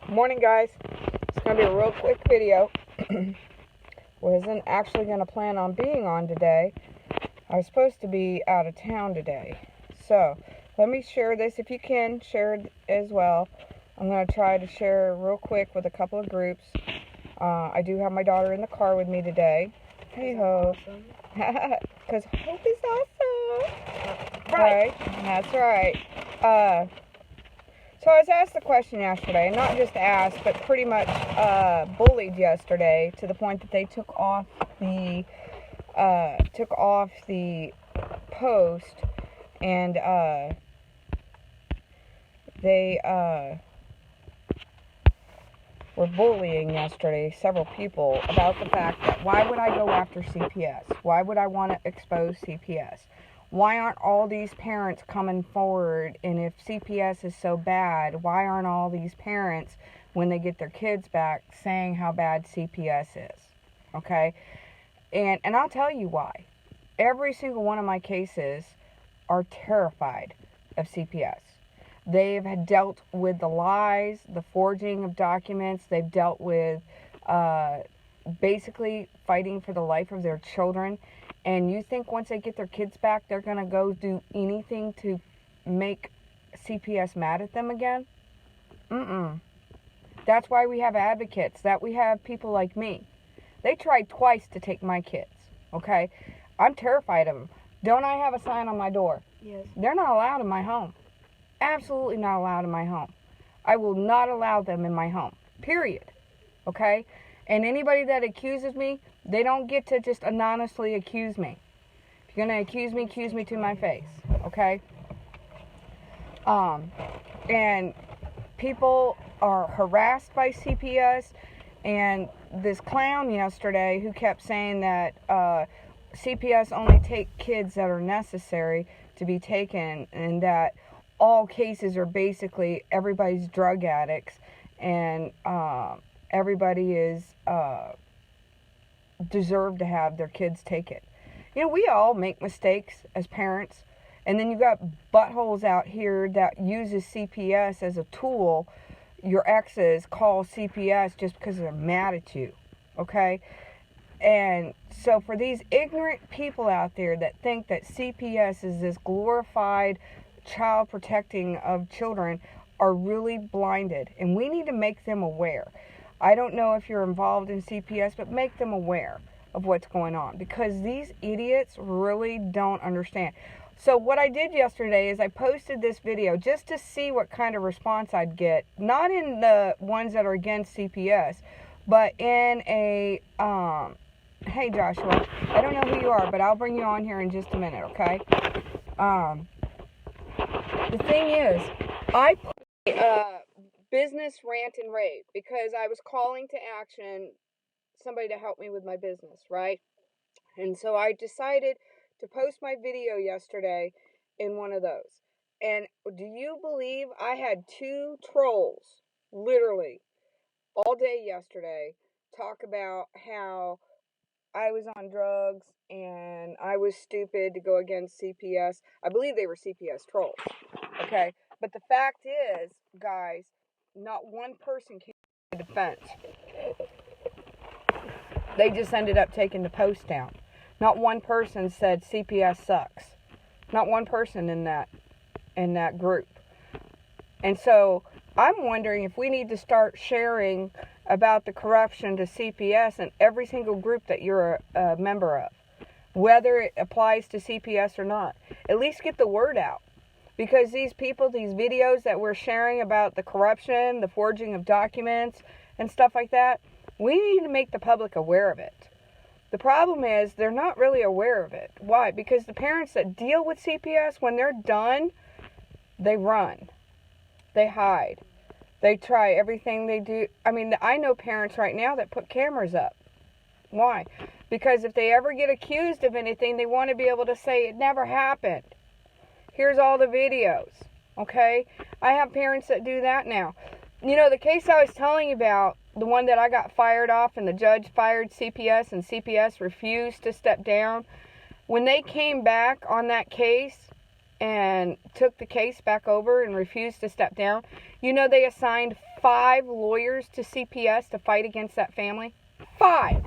Morning, guys. It's going to be a real quick video. Wasn't actually going to plan on being on today. I was supposed to be out of town today. So, let me share this. If you can, share it as well. I'm going to try to share real quick with a couple of groups. I do have my daughter in the car with me today. Hey, Hope. Because Hope is awesome. Right. That's right. So I was asked the question yesterday, and not just asked, but pretty much bullied yesterday to the point that they took off the post, and they were bullying yesterday several people about the fact that why would I go after CPS? Why would I want to expose CPS? Why aren't all these parents coming forward? And if CPS is so bad, why aren't all these parents, when they get their kids back, saying how bad CPS is? Okay? And I'll tell you why. Every single one of my cases are terrified of CPS. They've dealt with the lies, the forging of documents. They've dealt with basically fighting for the life of their children. And you think once they get their kids back, they're going to go do anything to make CPS mad at them again? That's why we have advocates, that we have people like me. They tried twice to take my kids, okay? I'm terrified of them. Don't I have a sign on my door? Yes. They're not allowed in my home. Absolutely not allowed in my home. I will not allow them in my home, period, okay? And anybody that accuses me, they don't get to just anonymously accuse me. If you're going to accuse me to my face, okay? And people are harassed by CPS, and this clown yesterday who kept saying that CPS only take kids that are necessary to be taken, and that all cases are basically everybody's drug addicts, and everybody is deserve to have their kids take it. You know, we all make mistakes as parents, and then you got buttholes out here that uses CPS as a tool. Your exes call CPS just because they're mad at you, okay? And so for these ignorant people out there that think that CPS is this glorified child protecting of children, are really blinded, and we need to make them aware. I don't know if you're involved in CPS, but make them aware of what's going on, because these idiots really don't understand. So what I did yesterday is I posted this video just to see what kind of response I'd get, not in the ones that are against CPS, but in a, hey Joshua, I don't know who you are, but I'll bring you on here in just a minute, okay? The thing is, I put business rant and rave because I was calling to action somebody to help me with my business, right? And so I decided to post my video yesterday in one of those. And do you believe I had 2 trolls, literally, all day yesterday, talk about how I was on drugs and I was stupid to go against CPS. I believe they were CPS trolls, okay? But the fact is, guys, not one person came to defense. They just ended up taking the post down. Not one person said CPS sucks. Not one person in that group. And so I'm wondering if we need to start sharing about the corruption to CPS in every single group that you're a member of, whether it applies to CPS or not. At least get the word out. Because these people, these videos that we're sharing about the corruption, the forging of documents, and stuff like that, we need to make the public aware of it. The problem is they're not really aware of it. Why? Because the parents that deal with CPS, when they're done, they run. They hide. They try everything they do. I mean, I know parents right now that put cameras up. Why? Because if they ever get accused of anything, they want to be able to say it never happened. Here's all the videos, okay? I have parents that do that now. You know, the case I was telling you about, the one that I got fired off and the judge fired CPS and CPS refused to step down, when they came back on that case and took the case back over and refused to step down, you know, they assigned 5 lawyers to CPS to fight against that family. 5.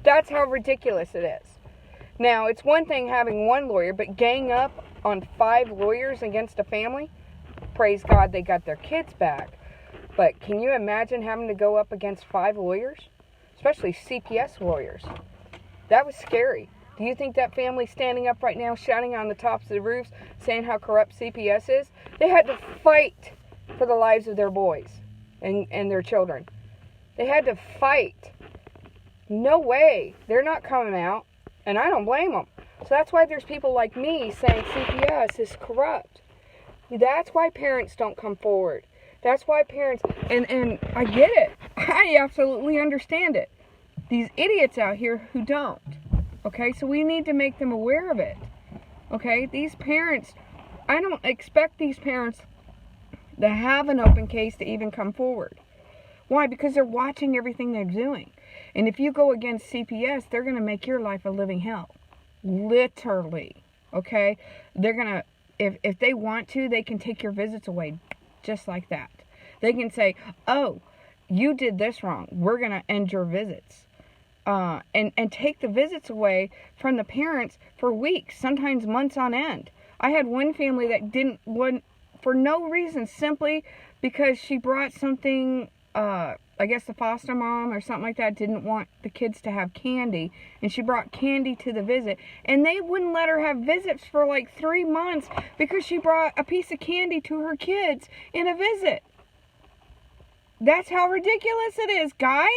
That's how ridiculous it is. Now, it's one thing having one lawyer, but gang up on 5 lawyers against a family? Praise God they got their kids back. But can you imagine having to go up against 5 lawyers? Especially CPS lawyers. That was scary. Do you think that family standing up right now, shouting on the tops of the roofs, saying how corrupt CPS is? They had to fight for the lives of their boys and their children. They had to fight. No way. They're not coming out. And I don't blame them. So that's why there's people like me saying CPS is corrupt. That's why parents don't come forward. That's why parents, and I get it. I absolutely understand it. These idiots out here who don't. Okay, so we need to make them aware of it. Okay, these parents, I don't expect these parents to have an open case to even come forward. Why? Because they're watching everything they're doing. And if you go against CPS, they're going to make your life a living hell. Literally. Okay? They're going to, if they want to, they can take your visits away just like that. They can say, oh, you did this wrong. We're going to end your visits. And take the visits away from the parents for weeks, sometimes months on end. I had one family that didn't want, for no reason, simply because she brought something, I guess the foster mom or something like that didn't want the kids to have candy, and she brought candy to the visit, and they wouldn't let her have visits for like 3 months because she brought a piece of candy to her kids in a visit. That's how ridiculous it is, guys.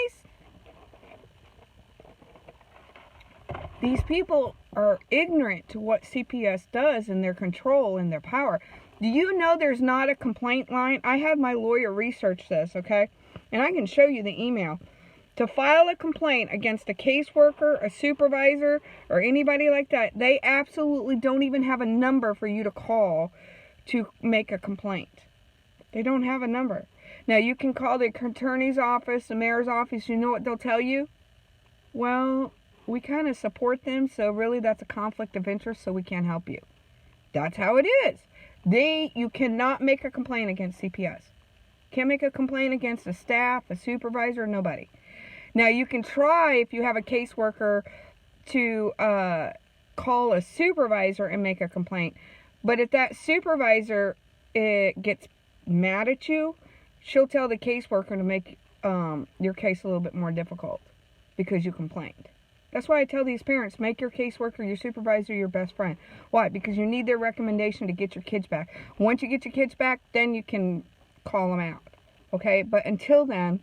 These people are ignorant to what CPS does and their control and their power. Do you know there's not a complaint line? I had my lawyer research this, okay? And I can show you the email. To file a complaint against a caseworker, a supervisor, or anybody like that, they absolutely don't even have a number for you to call to make a complaint. They don't have a number. Now, you can call the attorney's office, the mayor's office. You know what they'll tell you? Well, we kind of support them, so really that's a conflict of interest, so we can't help you. That's how it is. You cannot make a complaint against CPS. Can't make a complaint against a staff, a supervisor, nobody. Now, you can try, if you have a caseworker, to call a supervisor and make a complaint. But if that supervisor gets mad at you, she'll tell the caseworker to make your case a little bit more difficult because you complained. That's why I tell these parents, make your caseworker, your supervisor, your best friend. Why? Because you need their recommendation to get your kids back. Once you get your kids back, then you can call them out. Okay? But until then,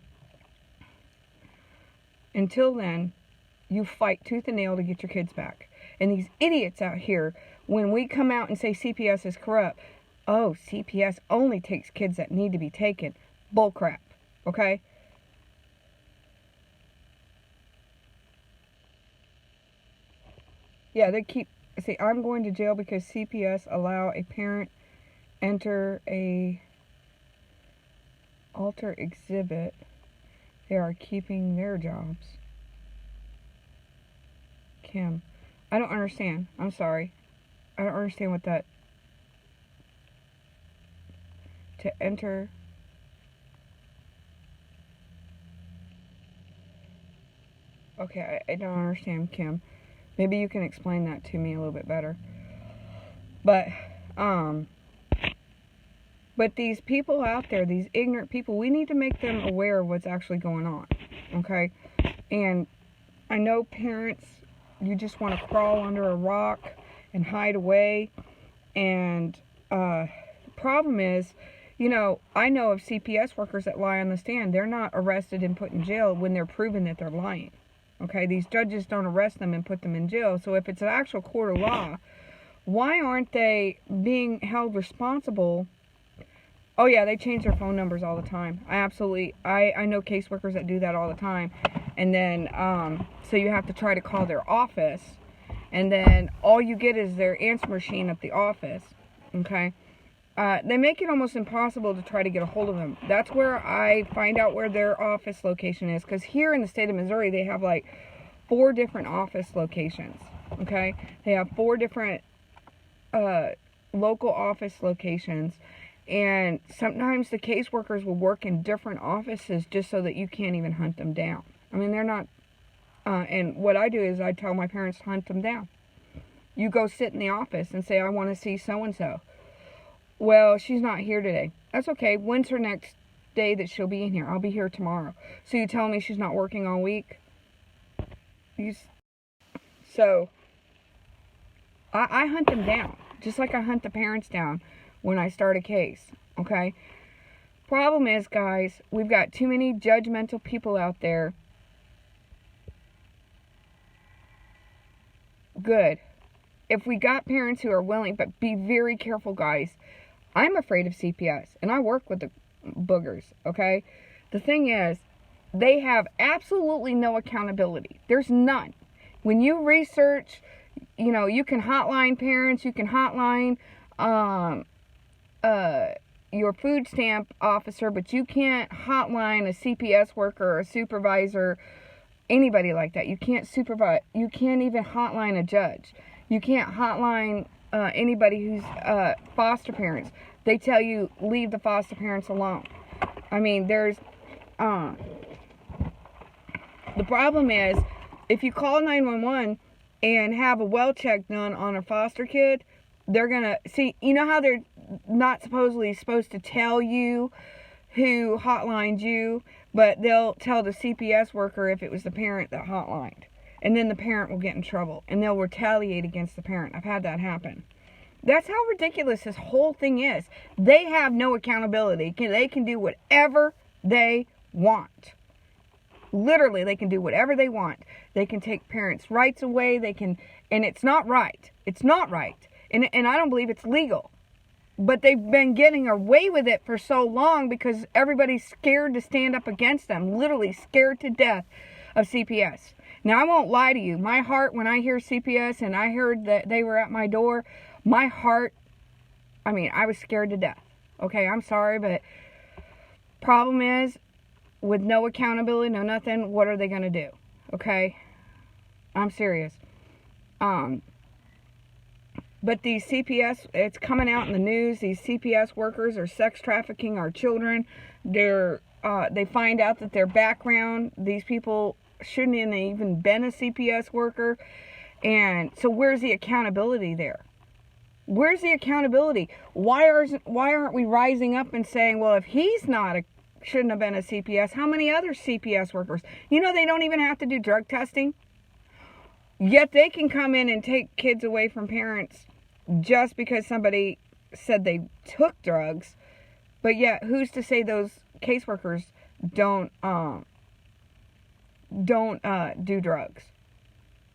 you fight tooth and nail to get your kids back. And these idiots out here, when we come out and say CPS is corrupt, oh, CPS only takes kids that need to be taken. Bullcrap. Okay? Yeah, they keep, see, I'm going to jail because CPS allow a parent enter a alter exhibit. They are keeping their jobs. Kim, I don't understand. I'm sorry. I don't understand what that, to enter. Okay, I don't understand, Kim. Maybe you can explain that to me a little bit better. But these people out there, these ignorant people, we need to make them aware of what's actually going on. Okay? And I know parents, you just want to crawl under a rock and hide away. And the problem is, you know, I know of CPS workers that lie on the stand. They're not arrested and put in jail when they're proven that they're lying. Okay, these judges don't arrest them and put them in jail. So if it's an actual court of law, why aren't they being held responsible? Oh yeah, they change their phone numbers all the time. I know caseworkers that do that all the time. And then, so you have to try to call their office. And then all you get is their answer machine at the office. Okay. They make it almost impossible to try to get a hold of them. That's where I find out where their office location is. Because here in the state of Missouri, they have like 4 different office locations. Okay? They have 4 different local office locations. And sometimes the caseworkers will work in different offices just so that you can't even hunt them down. I mean, they're not, and what I do is I tell my parents to hunt them down. You go sit in the office and say, I want to see so-and-so. Well, she's not here today. That's okay. When's her next day that she'll be in here? I'll be here tomorrow. So you tell me she's not working all week? So, I hunt them down. Just like I hunt the parents down when I start a case. Okay? Problem is, guys, we've got too many judgmental people out there. Good. If we got parents who are willing, but be very careful, guys. I'm afraid of CPS, and I work with the boogers, okay? The thing is, they have absolutely no accountability. There's none. When you research, you can hotline parents, you can hotline your food stamp officer, but you can't hotline a CPS worker or a supervisor, anybody like that. You can't even hotline a judge. You can't hotline anybody who's foster parents. They tell you, leave the foster parents alone. I mean, there's the problem is, if you call 911 and have a well check done on a foster kid, they're gonna see, how they're not supposed to tell you who hotlined you, but they'll tell the CPS worker if it was the parent that hotlined. And then the parent will get in trouble, and they'll retaliate against the parent. I've had that happen. That's how ridiculous this whole thing is. They have no accountability. They can do whatever they want. Literally, they can do whatever they want. They can take parents' rights away. And it's not right. It's not right. And I don't believe it's legal. But they've been getting away with it for so long because everybody's scared to stand up against them. Literally scared to death of CPS. Now, I won't lie to you. My heart, when I hear CPS and I heard that they were at my door, my heart, I was scared to death. Okay, I'm sorry, but problem is, with no accountability, no nothing, what are they going to do? Okay? I'm serious. But these CPS, it's coming out in the news, these CPS workers are sex trafficking our children. They find out that their background, these people shouldn't have even been a CPS worker. And so where's the accountability there? Where's the accountability? Why aren't we rising up and saying, well, if he's shouldn't have been a CPS, how many other CPS workers? They don't even have to do drug testing. Yet they can come in and take kids away from parents just because somebody said they took drugs. But yet, who's to say those caseworkers don't do drugs?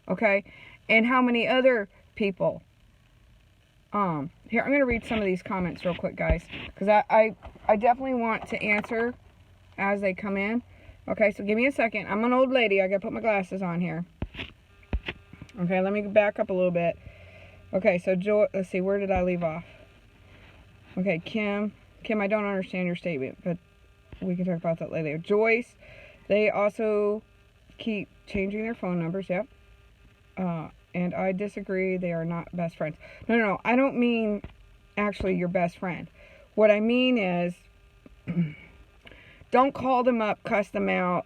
Okay? And how many other people? Here, I'm going to read some of these comments real quick, guys, because I definitely want to answer as they come in. Okay, so give me a second. I'm an old lady. I got to put my glasses on here. Okay, let me back up a little bit. Okay, so let's see, where did I leave off? Okay, Kim, I don't understand your statement, but we can talk about that later. Joyce, they also keep changing their phone numbers, yep. And I disagree, they are not best friends. No, I don't mean actually your best friend. What I mean is, don't call them up, cuss them out,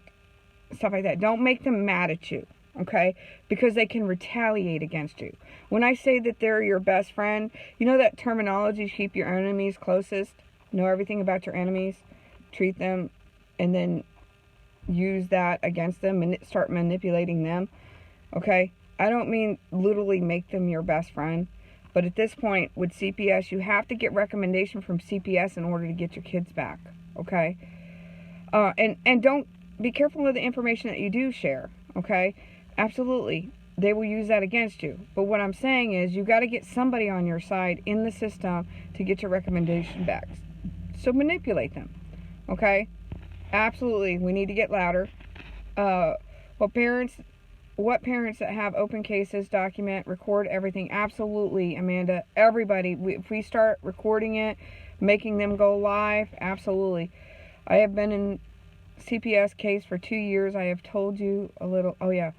stuff like that. Don't make them mad at you, okay? Because they can retaliate against you. When I say that they're your best friend, you know that terminology, keep your enemies closest? Know everything about your enemies, treat them, and then use that against them and start manipulating them, okay? I don't mean literally make them your best friend, but at this point with CPS, you have to get recommendation from CPS in order to get your kids back, okay? And don't be careful of the information that you do share, okay? Absolutely, they will use that against you. But what I'm saying is you got to get somebody on your side in the system to get your recommendation back. So manipulate them, okay? Absolutely, we need to get louder. What parents that have open cases document, record everything? Absolutely, Amanda. Everybody, if we start recording it, making them go live, absolutely. I have been in CPS case for 2 years. I have told you a little. Oh yeah,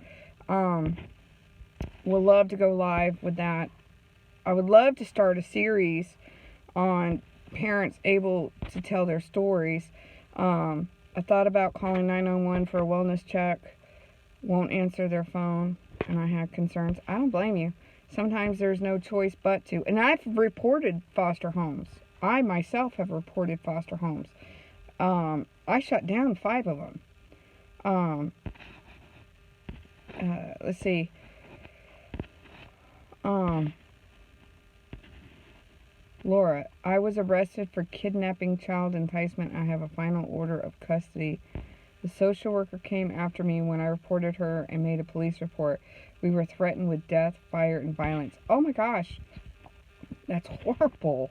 would love to go live with that. I would love to start a series on parents able to tell their stories. I thought about calling 911 for a wellness check. Won't answer their phone, and I had concerns. I don't blame you. Sometimes there's no choice but to. And I've reported foster homes. I myself have reported foster homes. I shut down 5 of them. Let's see. Laura, I was arrested for kidnapping, child enticement. I have a final order of custody. The social worker came after me when I reported her and made a police report. We were threatened with death, fire, and violence. Oh my gosh. That's horrible.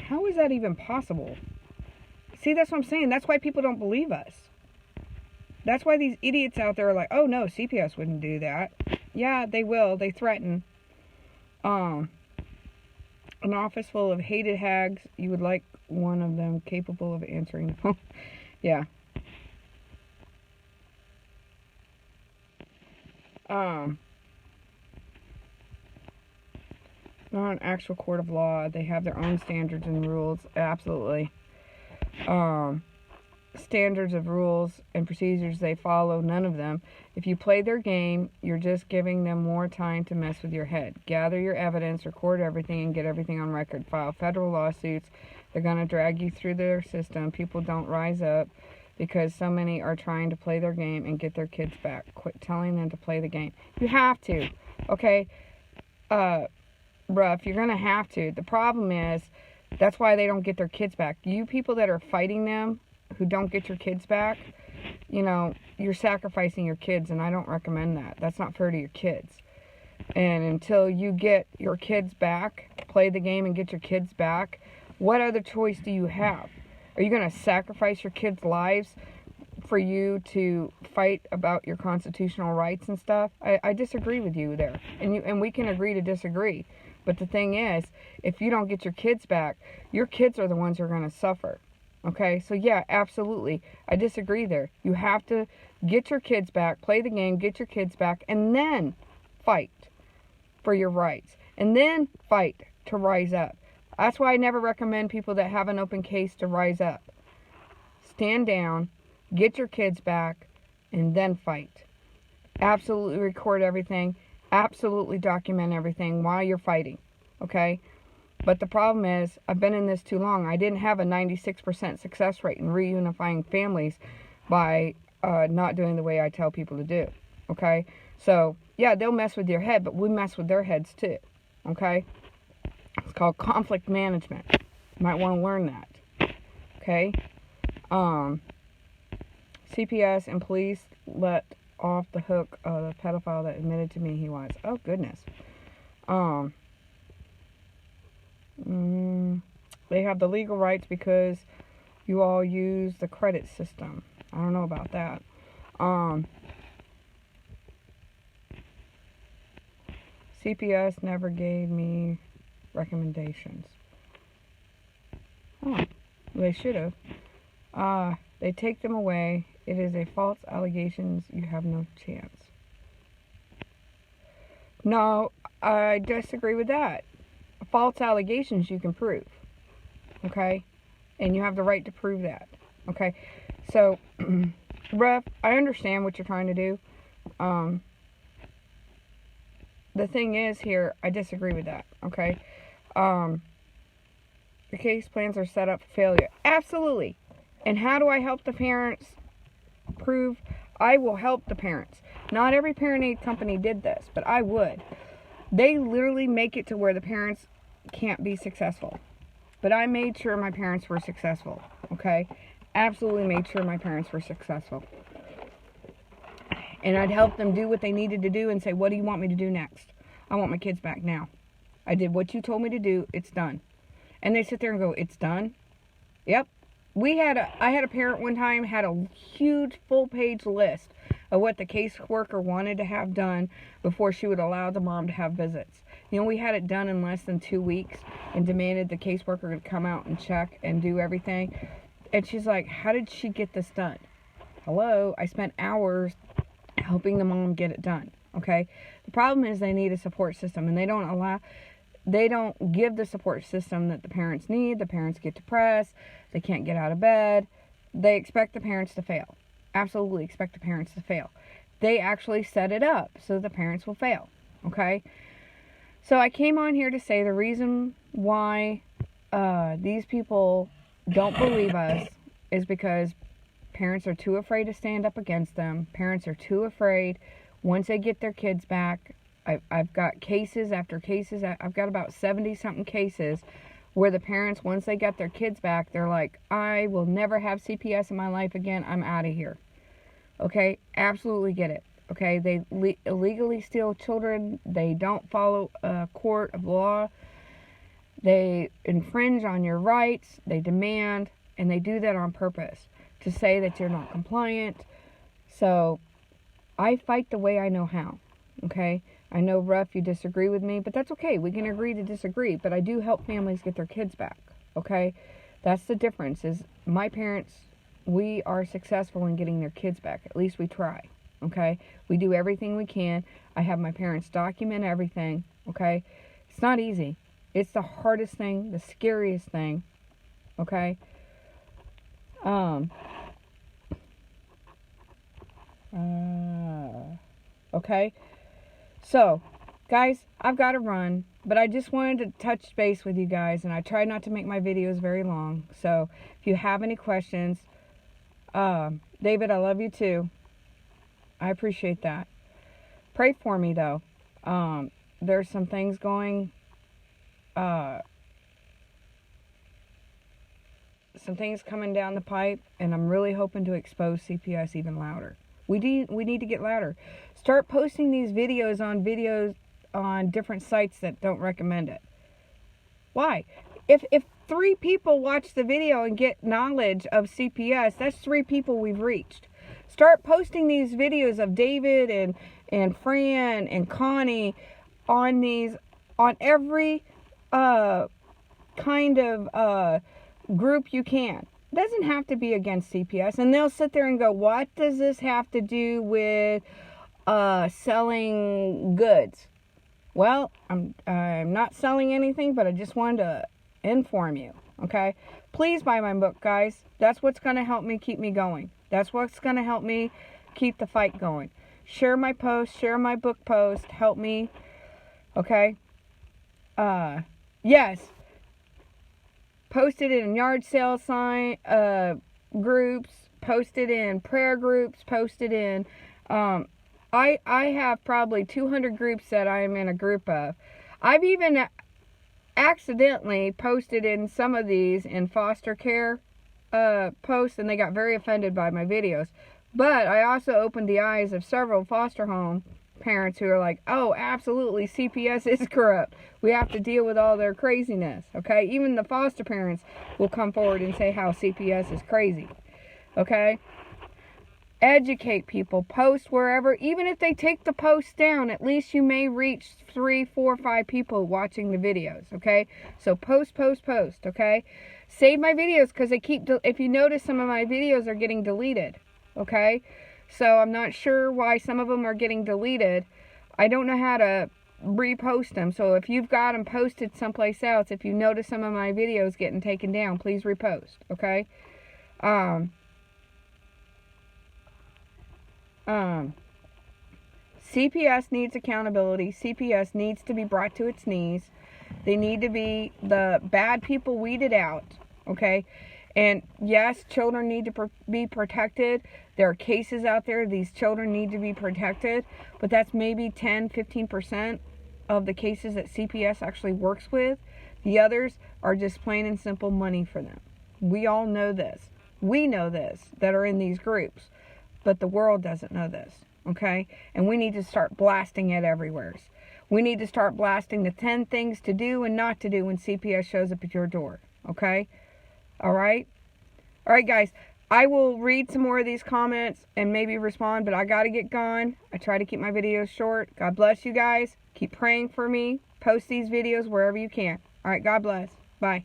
How is that even possible? See, that's what I'm saying. That's why people don't believe us. That's why these idiots out there are like, oh no, CPS wouldn't do that. Yeah, they will. They threaten. An office full of hated hags. You would like one of them capable of answering the phone. Yeah. Not an actual court of law. They have their own standards and rules. Absolutely. Standards of rules and procedures they follow, none of them. If you play their game, you're just giving them more time to mess with your head. Gather your evidence, record everything, and get everything on record. File federal lawsuits. They're going to drag you through their system. People don't rise up because so many are trying to play their game and get their kids back. Quit telling them to play the game. You have to, okay? Rough, you're going to have to. The problem is, that's why they don't get their kids back. You people that are fighting them, who don't get your kids back, you know, you're sacrificing your kids, and I don't recommend that. That's not fair to your kids. And until you get your kids back, play the game and get your kids back, what other choice do you have? Are you going to sacrifice your kids' lives for you to fight about your constitutional rights and stuff? I disagree with you there. And we can agree to disagree. But the thing is, if you don't get your kids back, your kids are the ones who are going to suffer. Okay, so yeah, absolutely. I disagree there. You have to get your kids back, play the game, get your kids back, and then fight for your rights. And then fight to rise up. That's why I never recommend people that have an open case to rise up. Stand down, get your kids back, and then fight. Absolutely record everything. Absolutely document everything while you're fighting. Okay? But the problem is, I've been in this too long. I didn't have a 96% success rate in reunifying families by not doing the way I tell people to do. Okay? So, yeah, they'll mess with your head, but we mess with their heads too. Okay? It's called conflict management. You might want to learn that. Okay? CPS and police let off the hook the pedophile that admitted to me he was. Oh, goodness. They have the legal rights because you all use the credit system. I don't know about that. CPS never gave me recommendations. Oh, they should have. They take them away. It is a false allegations. You have no chance. No, I disagree with that. False allegations you can prove. Okay? And you have the right to prove that. Okay? So, Ref, I understand what you're trying to do. The thing is here, I disagree with that. Okay? The case plans are set up for failure. Absolutely. And how do I help the parents prove? I will help the parents. Not every parent aid company did this, but I would. They literally make it to where the parents can't be successful. But I made sure my parents were successful. Okay? Absolutely made sure my parents were successful. And I'd help them do what they needed to do and say, what do you want me to do next? I want my kids back now. I did what you told me to do. It's done. And they sit there and go, it's done? Yep. I had a parent one time had a huge full-page list of what the caseworker wanted to have done before she would allow the mom to have visits. You know, we had it done in less than 2 weeks and demanded the caseworker to come out and check and do everything. And she's like, how did she get this done? Hello? I spent hours helping the mom get it done. Okay? The problem is they need a support system, and they don't allow... they don't give the support system that the parents need. The parents get depressed. They can't get out of bed. They expect the parents to fail. Absolutely expect the parents to fail. They actually set it up so the parents will fail. Okay? So I came on here to say the reason why these people don't believe us is because parents are too afraid to stand up against them. Parents are too afraid once they get their kids back. I've got cases after cases. I've got about 70-something cases where the parents, once they got their kids back, they're like, I will never have CPS in my life again. I'm out of here. Okay? Absolutely get it. Okay? They illegally steal children. They don't follow a court of law. They infringe on your rights. They demand, and they do that on purpose to say that you're not compliant. So I fight the way I know how. Okay? I know, Ruff, you disagree with me, but that's okay. We can agree to disagree, but I do help families get their kids back. Okay? That's the difference, is my parents, we are successful in getting their kids back. At least we try. Okay? We do everything we can. I have my parents document everything. Okay? It's not easy. It's the hardest thing, the scariest thing. Okay? Okay? So, guys, I've got to run, but I just wanted to touch base with you guys, and I try not to make my videos very long. So, if you have any questions, David, I love you too. I appreciate that. Pray for me, though. There's some things going, some things coming down the pipe, and I'm really hoping to expose CPS even louder. We need to get louder. Start posting these videos on different sites that don't recommend it. Why? If 3 people watch the video and get knowledge of CPS, that's 3 people we've reached. Start posting these videos of David and Fran and Connie on every kind of group you can. It doesn't have to be against CPS, and they'll sit there and go, what does this have to do with selling goods? Well, I'm not selling anything, but I just wanted to inform you. Okay? Please buy my book, guys. That's what's going to help me keep me going. That's what's going to help me keep the fight going. Share my post, share my book post, help me. Okay? Yes. Post it in yard sale groups, post it in prayer groups, post it in, I have probably 200 groups that I am in a group of. I've even accidentally posted in some of these in foster care posts, and they got very offended by my videos. But I also opened the eyes of several foster home parents who are like, oh, absolutely, CPS is corrupt. We have to deal with all their craziness, okay? Even the foster parents will come forward and say how CPS is crazy, okay? Educate people. Post wherever. Even if they take the post down, at least you may reach 3, 4, 5 people watching the videos, okay? So post, okay? Save my videos, because they keep, if you notice, some of my videos are getting deleted, okay? So I'm not sure why some of them are getting deleted. I don't know how to repost them. So if you've got them posted someplace else, if you notice some of my videos getting taken down, please repost, okay? CPS needs accountability. CPS needs to be brought to its knees. They need to be the bad people weeded out, okay? And yes, children need to be protected. There are cases out there, these children need to be protected, but that's maybe 10, 15% of the cases that CPS actually works with. The others are just plain and simple money for them. We all know this. We know this that are in these groups, but the world doesn't know this, okay? And we need to start blasting it everywhere. We need to start blasting the 10 things to do and not to do when CPS shows up at your door, okay? All right? All right, guys. I will read some more of these comments and maybe respond, but I got to get gone. I try to keep my videos short. God bless you guys. Keep praying for me. Post these videos wherever you can. All right, God bless. Bye.